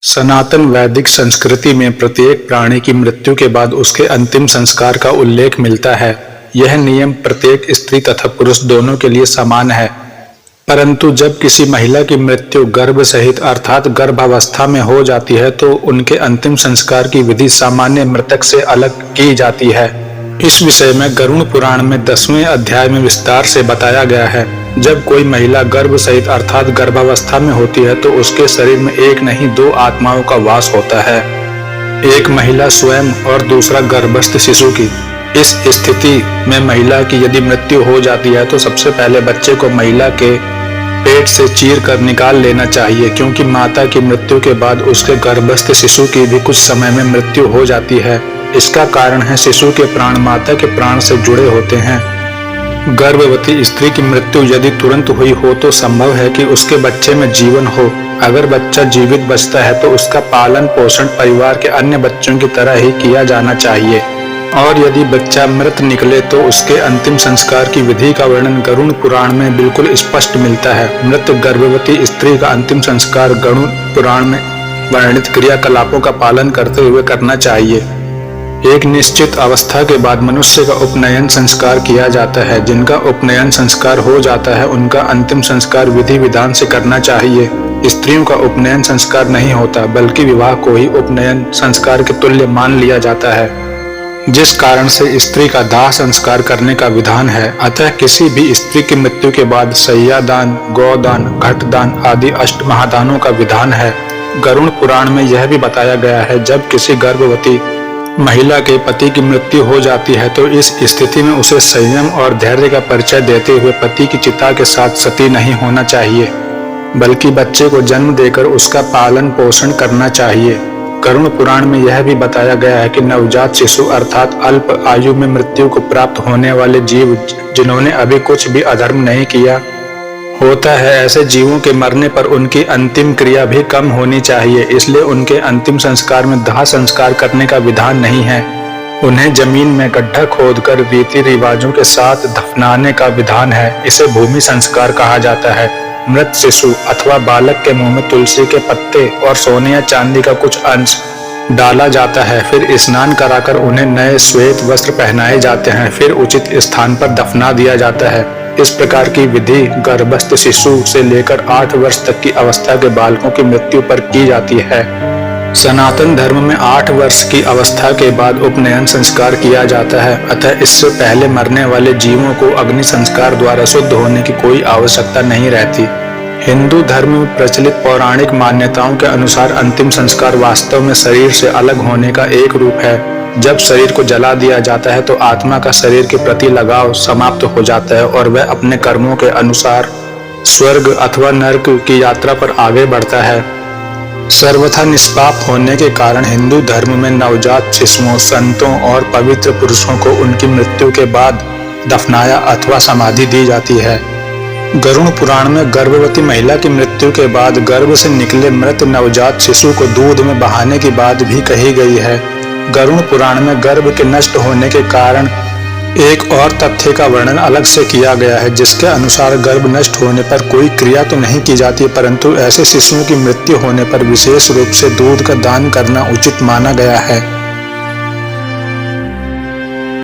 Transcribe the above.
सनातन वैदिक संस्कृति में प्रत्येक प्राणी की मृत्यु के बाद उसके अंतिम संस्कार का उल्लेख मिलता है। यह नियम प्रत्येक स्त्री तथा पुरुष दोनों के लिए समान है। परंतु जब किसी महिला की मृत्यु गर्भ सहित अर्थात गर्भावस्था में हो जाती है तो उनके अंतिम संस्कार की विधि सामान्य मृतक से अलग की जाती है। इस विषय में गरुड़ पुराण में 10वें अध्याय में विस्तार से बताया गया है। जब कोई महिला गर्भ सहित अर्थात गर्भावस्था में होती है तो उसके शरीर में एक नहीं दो आत्माओं का वास होता है, एक महिला स्वयं और दूसरा गर्भस्थ शिशु की। इस स्थिति में महिला की यदि मृत्यु हो जाती है तो सबसे पहले बच्चे को महिला के पेट से चीर कर निकाल लेना चाहिए, क्योंकि माता की मृत्यु के बाद उसके गर्भस्थ शिशु की भी कुछ समय में मृत्यु हो जाती है। इसका कारण है शिशु के प्राण माता के प्राण से जुड़े होते हैं। गर्भवती स्त्री की मृत्यु यदि तुरंत हुई हो तो संभव है कि उसके बच्चे में जीवन हो। अगर बच्चा जीवित बचता है तो उसका पालन पोषण परिवार के अन्य बच्चों की तरह ही किया जाना चाहिए, और यदि बच्चा मृत निकले तो उसके अंतिम संस्कार की विधि का वर्णन गरुड़ पुराण में बिल्कुल स्पष्ट मिलता है। मृत गर्भवती स्त्री का अंतिम संस्कार गरुड़ पुराण में वर्णित क्रियाकलापों का पालन करते हुए करना चाहिए। एक निश्चित अवस्था के बाद मनुष्य का उपनयन संस्कार किया जाता है। जिनका उपनयन संस्कार हो जाता है उनका अंतिम संस्कार विधि विधान से करना चाहिए। स्त्रियों का उपनयन संस्कार नहीं होता, बल्कि विवाह को ही उपनयन संस्कार के तुल्य मान लिया जाता है, जिस कारण से स्त्री का दाह संस्कार करने का विधान है। अतः किसी भी स्त्री की मृत्यु के बाद शय्यादान, गोदान, घटदान आदि अष्ट महादानों का विधान है। गरुड़ पुराण में यह भी बताया गया है, जब किसी गर्भवती महिला के पति की मृत्यु हो जाती है तो इस स्थिति में उसे संयम और धैर्य का परिचय देते हुए पति की चिता के साथ सती नहीं होना चाहिए, बल्कि बच्चे को जन्म देकर उसका पालन पोषण करना चाहिए। गरुड़ पुराण में यह भी बताया गया है कि नवजात शिशु अर्थात अल्प आयु में मृत्यु को प्राप्त होने वाले जीव जिन्होंने अभी कुछ भी अधर्म नहीं किया होता है, ऐसे जीवों के मरने पर उनकी अंतिम क्रिया भी कम होनी चाहिए। इसलिए उनके अंतिम संस्कार में दाह संस्कार करने का विधान नहीं है। उन्हें जमीन में गड्ढा खोदकर रीति रिवाजों के साथ दफनाने का विधान है। इसे भूमि संस्कार कहा जाता है। मृत शिशु अथवा बालक के मुंह में तुलसी के पत्ते और सोने या चांदी का कुछ अंश डाला जाता है। फिर स्नान कराकर उन्हें नए श्वेत वस्त्र पहनाए जाते हैं। फिर उचित स्थान पर दफना दिया जाता है। इस प्रकार की विधि गर्भस्थ शिशु से लेकर 8 वर्ष तक की अवस्था के बालकों की मृत्यु पर की जाती है। सनातन धर्म में 8 वर्ष की अवस्था के बाद उपनयन संस्कार किया जाता है। अतः इससे पहले मरने वाले जीवों को अग्नि संस्कार द्वारा शुद्ध होने की कोई आवश्यकता नहीं रहती। हिंदू धर्म में प्रचलित पौराणिक मान्यताओं के अनुसार अंतिम संस्कार वास्तव में शरीर से अलग होने का एक रूप है। जब शरीर को जला दिया जाता है तो आत्मा का शरीर के प्रति लगाव समाप्त हो जाता है और वह अपने कर्मों के अनुसार स्वर्ग अथवा नरक की यात्रा पर आगे बढ़ता है। सर्वथा निष्पाप होने के कारण हिंदू धर्म में नवजात शिशुओं, संतों और पवित्र पुरुषों को उनकी मृत्यु के बाद दफनाया अथवा समाधि दी जाती है। गरुड़ पुराण में गर्भवती महिला की मृत्यु के बाद गर्भ से निकले मृत नवजात शिशु को दूध में बहाने की बात भी कही गई है। गरुड़ पुराण में गर्भ के नष्ट होने के कारण एक और तथ्य का वर्णन अलग से किया गया है, जिसके अनुसार गर्भ नष्ट होने पर कोई क्रिया तो नहीं की जाती, परंतु ऐसे शिशुओं की मृत्यु होने पर विशेष रूप से दूध का दान करना उचित माना गया है।